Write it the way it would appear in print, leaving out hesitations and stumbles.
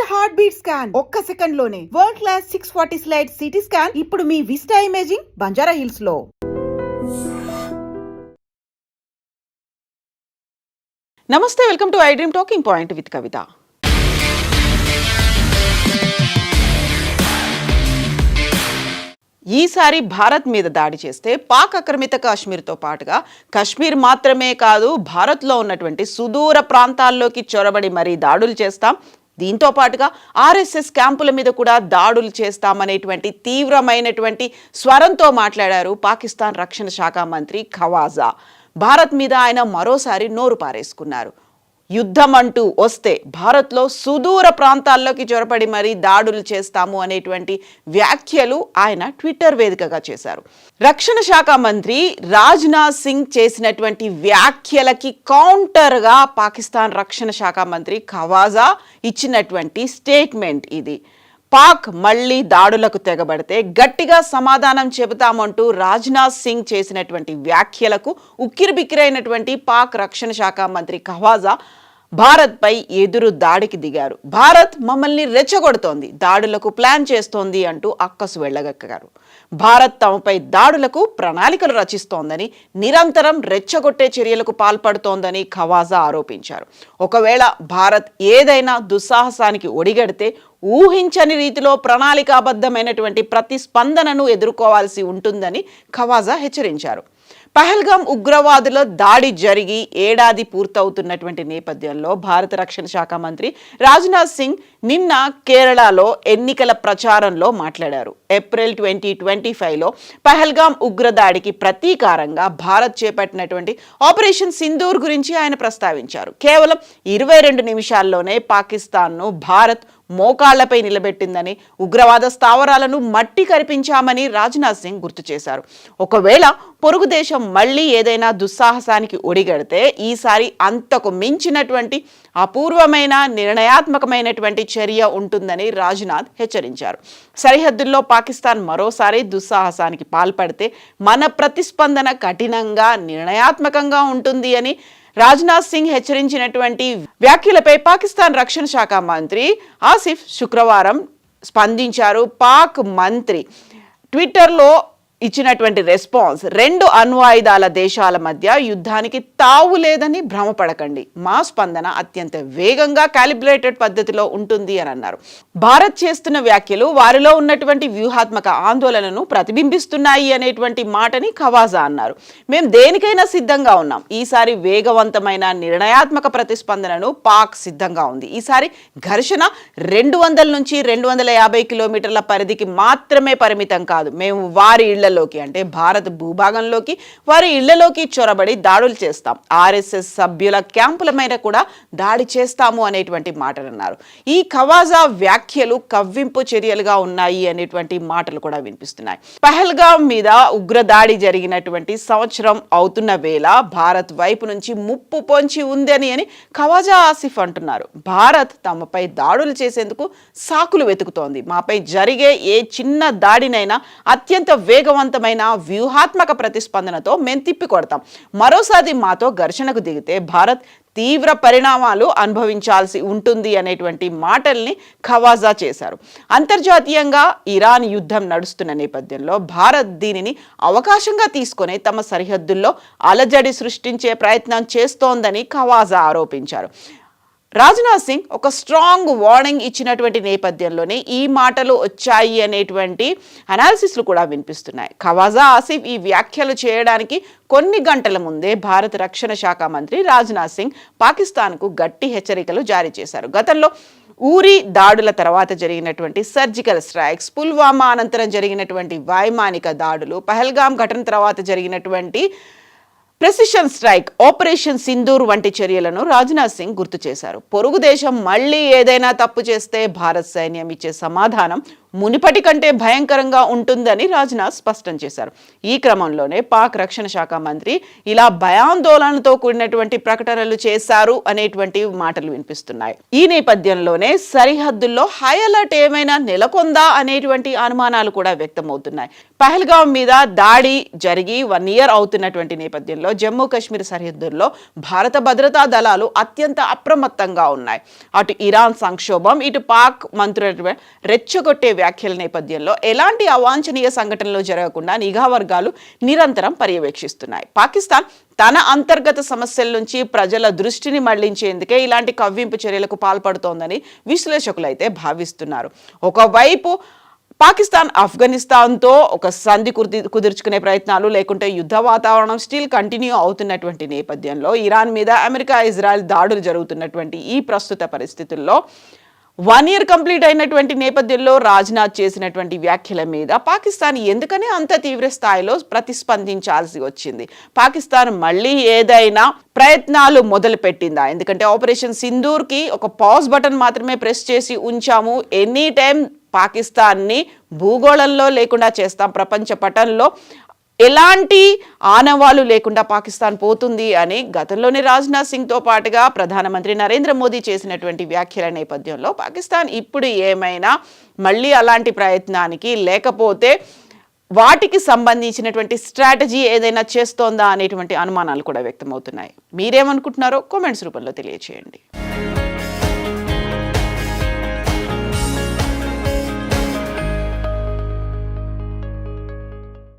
Heart beat scan ఒక్క second లోనే world class 640 slice CT scan ఇప్పుడు మీ విస్టా ఇమేజింగ్ బంజారా హిల్స్ లో. నమస్తే, welcome to I Dream talking point with Kavitha. ఈసారి భారత్ మీద దాడి చేస్తే పాక్ ఆక్రమిత కాశ్మీర్తో పాటుగా కాశ్మీర్ మాత్రమే కాదు, భారత్లో ఉన్నటువంటి సుదూర ప్రాంతాల్లోకి చొరబడి మరీ దాడులు చేస్తాం, దీంతో పాటుగా ఆర్ఎస్ఎస్ క్యాంపుల మీద కూడా దాడులు చేస్తామనేటువంటి తీవ్రమైనటువంటి స్వరంతో మాట్లాడారు పాకిస్తాన్ రక్షణ శాఖ మంత్రి ఖవాజా. భారత్ మీద ఆయన మరోసారి నోరు పారేసుకున్నారు. యుద్ధం అంటూ వస్తే భారత్లో సుదూర ప్రాంతాల్లోకి చొరబడి మరీ దాడులు చేస్తాము అనేటువంటి వ్యాఖ్యలు ఆయన ట్విట్టర్ వేదికగా చేశారు. రక్షణ శాఖ మంత్రి రాజ్నాథ్ సింగ్ చేసినటువంటి వ్యాఖ్యలకి కౌంటర్గా పాకిస్తాన్ రక్షణ శాఖ మంత్రి ఖవాజా ఇచ్చినటువంటి స్టేట్మెంట్ ఇది. పాక్ మళ్లీ దాడులకు తెగబడితే గట్టిగా సమాధానం చెబుతామంటూ రాజ్నాథ్ సింగ్ చేసినటువంటి వ్యాఖ్యలకు ఉక్కిరిబిక్కిరైనటువంటి పాక్ రక్షణ శాఖ మంత్రి ఖవాజా భారత్పై ఎదురు దాడికి దిగారు. భారత్ మమ్మల్ని రెచ్చగొడుతోంది, దాడులకు ప్లాన్ చేస్తోంది అంటూ అక్కసు వెళ్ళగక్కారు. భారత్ తమపై దాడులకు ప్రణాళికలు రచిస్తోందని, నిరంతరం రెచ్చగొట్టే చర్యలకు పాల్పడుతోందని ఖవాజా ఆరోపించారు. ఒకవేళ భారత్ ఏదైనా దుస్సాహసానికి ఒడిగడితే ఊహించని రీతిలో ప్రణాళికాబద్ధమైనటువంటి ప్రతిస్పందనను ఎదుర్కోవాల్సి ఉంటుందని ఖవాజా హెచ్చరించారు. పహల్గామ్ ఉగ్రవాదుల దాడి జరిగి ఏడాది పూర్తవుతున్నటువంటి నేపథ్యంలో భారత రక్షణ శాఖ మంత్రి రాజ్నాథ్ సింగ్ నిన్న కేరళలో ఎన్నికల ప్రచారంలో మాట్లాడారు. ఏప్రిల్ 2025లో పహల్గామ్ ఉగ్రదాడికి ప్రతీకారంగా భారత్ చేపట్టినటువంటి ఆపరేషన్ సింధూర్ గురించి ఆయన ప్రస్తావించారు. కేవలం 22 నిమిషాల్లోనే పాకిస్తాన్ను భారత్ మోకాళ్లపై నిలబెట్టిందని, ఉగ్రవాద స్థావరాలను మట్టి కరిపించామని రాజ్నాథ్ సింగ్ గుర్తు చేశారు. ఒకవేళ పొరుగు దేశం మళ్లీ ఏదైనా దుస్సాహసానికి ఒడిగడితే ఈసారి అంతకు మించినటువంటి అపూర్వమైన నిర్ణయాత్మకమైనటువంటి చర్య ఉంటుందని రాజ్నాథ్ హెచ్చరించారు. సరిహద్దుల్లో పాకిస్తాన్ మరోసారి దుస్సాహసానికి పాల్పడితే మన ప్రతిస్పందన కఠినంగా నిర్ణయాత్మకంగా ఉంటుంది అని రాజ్నాథ్ సింగ్ హెచ్చరించినటువంటి వ్యాఖ్యలపై పాకిస్తాన్ రక్షణ శాఖ మంత్రి ఆసిఫ్ శుక్రవారం స్పందించారు. పాక్ మంత్రి ట్విట్టర్లో ఇచ్చినటువంటి రెస్పాన్స్, 2 అణ్వాయుధాల దేశాల మధ్య యుద్ధానికి తావు లేదని భ్రమపడకండి, మా స్పందన అత్యంత వేగంగా క్యాలిబ్రేటెడ్ పద్ధతిలో ఉంటుంది అని అన్నారు. భారత్ చేస్తున్న వ్యాఖ్యలు వారిలో ఉన్నటువంటి వ్యూహాత్మక ఆందోళనను ప్రతిబింబిస్తున్నాయి అనేటువంటి మాటని ఖవాజా అన్నారు. మేము దేనికైనా సిద్ధంగా ఉన్నాం, ఈసారి వేగవంతమైన నిర్ణయాత్మక ప్రతిస్పందనను పాక్ సిద్ధంగా ఉంది. ఈసారి ఘర్షణ 200 నుంచి 250 కిలోమీటర్ల పరిధికి మాత్రమే పరిమితం కాదు, మేము వారి ఇళ్లలోకి అంటే భారత్ భూభాగంలోకి, వారి ఇళ్లలోకి చొరబడి దాడులు చేస్తాం, ఆర్ఎస్ఎస్ సభ్యుల క్యాంపుల మీద కూడా దాడి చేస్తాము అనేటువంటి మాటలు అన్నారు. ఈ ఖవాజా వ్యాఖ్యలు కవ్వింపు చర్యలుగా ఉన్నాయి అనేటువంటి మాటలు కూడా వినిపిస్తున్నాయి. పహల్గామ్ మీద ఉగ్రదాడి జరిగినటువంటి సంవత్సరం అవుతున్న వేళ భారత్ వైపు నుంచి ముప్పు పొంచి ఉందని అని ఖవాజా ఆసిఫ్ అంటున్నారు. భారత్ తమపై దాడులు చేసేందుకు సాకులు వెతుకుతోంది, మాపై జరిగే ఏ చిన్న దాడినైనా అత్యంత వేగవంతమైన వ్యూహాత్మక ప్రతిస్పందనతో మేము తిప్పికొడతాం, మరోసారి మాతో ఘర్షణకు దిగితే భారత్ తీవ్ర పరిణామాలు అనుభవించాల్సి ఉంటుంది అనేటువంటి మాటల్ని ఖవాజా చేశారు. అంతర్జాతీయంగా ఇరాన్ యుద్ధం నడుస్తున్న నేపథ్యంలో భారత్ దీనిని అవకాశంగా తీసుకొని తమ సరిహద్దుల్లో అలజడి సృష్టించే ప్రయత్నం చేస్తోందని ఖవాజా ఆరోపించారు. రాజ్నాథ్ సింగ్ ఒక స్ట్రాంగ్ వార్నింగ్ ఇచ్చినటువంటి నేపథ్యంలోనే ఈ మాటలు వచ్చాయి అనేటువంటి అనాలిసిస్లు కూడా వినిపిస్తున్నాయి. ఖవాజా ఆసిఫ్ ఈ వ్యాఖ్యలు చేయడానికి కొన్ని గంటల ముందే భారత రక్షణ శాఖ మంత్రి రాజ్నాథ్ సింగ్ పాకిస్తాన్కు గట్టి హెచ్చరికలు జారీ చేశారు. గతంలో ఊరి దాడుల తర్వాత జరిగినటువంటి సర్జికల్ స్ట్రైక్స్, పుల్వామా అనంతరం జరిగినటువంటి వైమానిక దాడులు, పహల్గామ్ ఘటన తర్వాత జరిగినటువంటి ప్రెసిషన్ స్ట్రైక్, ఆపరేషన్ సింధూర్ వంటి చర్యలను రాజ్నాథ్ సింగ్ గుర్తు చేశారు. పొరుగు దేశం మళ్లీ ఏదైనా తప్పు చేస్తే భారత్ సైన్యం ఇచ్చే సమాధానం మునిపటి కంటే భయంకరంగా ఉంటుందని రాజ్నాథ్ స్పష్టం చేశారు. ఈ క్రమంలోనే పాక్ రక్షణ శాఖ మంత్రి ఇలా భయాందోళనతో కూడినటువంటి ప్రకటనలు చేశారు అనేటువంటి మాటలు వినిపిస్తున్నాయి. ఈ నేపథ్యంలోనే సరిహద్దుల్లో హై అలర్ట్ ఏమైనా నెలకొందా అనేటువంటి అనుమానాలు కూడా వ్యక్తమవుతున్నాయి. పహల్గాం మీద దాడి జరిగి 1 year అవుతున్నటువంటి నేపథ్యంలో జమ్మూ కాశ్మీర్ సరిహద్దుల్లో భారత భద్రతా దళాలు అత్యంత అప్రమత్తంగా ఉన్నాయి. అటు ఇరాన్ సంక్షోభం, ఇటు పాక్ మంత్రుల రెచ్చగొట్టే వ్యాఖ్యల నేపథ్యంలో ఎలాంటి అవాంఛనీయ సంఘటనలు జరగకుండా నిఘా వర్గాలు నిరంతరం పర్యవేక్షిస్తున్నాయి. పాకిస్తాన్ తన అంతర్గత సమస్యల నుంచి ప్రజల దృష్టిని మళ్లించేందుకే ఇలాంటి కవ్వింపు చర్యలకు పాల్పడుతోందని విశ్లేషకులు అయితే భావిస్తున్నారు. ఒకవైపు పాకిస్తాన్ ఆఫ్ఘనిస్తాన్తో ఒక సంధి కుదుర్చుకునే ప్రయత్నాలు, లేకుంటే యుద్ధ వాతావరణం స్టిల్ కంటిన్యూ అవుతున్నటువంటి నేపథ్యంలో ఇరాన్ మీద అమెరికా, ఇజ్రాయెల్ దాడులు జరుగుతున్నటువంటి ఈ ప్రస్తుత పరిస్థితుల్లో 1 year కంప్లీట్ అయినటువంటి నేపథ్యంలో రాజ్నాథ్ చేసినటువంటి వ్యాఖ్యల మీద పాకిస్తాన్ ఎందుకని అంత తీవ్ర స్థాయిలో ప్రతిస్పందించాల్సి వచ్చింది? పాకిస్తాన్ మళ్ళీ ఏదైనా ప్రయత్నాలు మొదలు పెట్టిందా? ఎందుకంటే ఆపరేషన్ సింధూర్కి ఒక పాజ్ బటన్ మాత్రమే ప్రెస్ చేసి ఉంచాము, ఎనీ టైం పాకిస్తాన్ని భూగోళంలో లేకుండా చేస్తాం, ప్రపంచ పటంలో ఎలాంటి ఆనవాలు లేకుండా పాకిస్తాన్ పోతుంది అని గతంలోనే రాజ్నాథ్ సింగ్తో పాటుగా ప్రధానమంత్రి నరేంద్ర మోదీ చేసినటువంటి వ్యాఖ్యల నేపథ్యంలో పాకిస్తాన్ ఇప్పుడు ఏమైనా మళ్ళీ అలాంటి ప్రయత్నానికి, లేకపోతే వాటికి సంబంధించినటువంటి స్ట్రాటజీ ఏదైనా చేస్తోందా అనేటువంటి అనుమానాలు కూడా వ్యక్తమవుతున్నాయి. మీరేమనుకుంటున్నారో కామెంట్స్ రూపంలో తెలియజేయండి.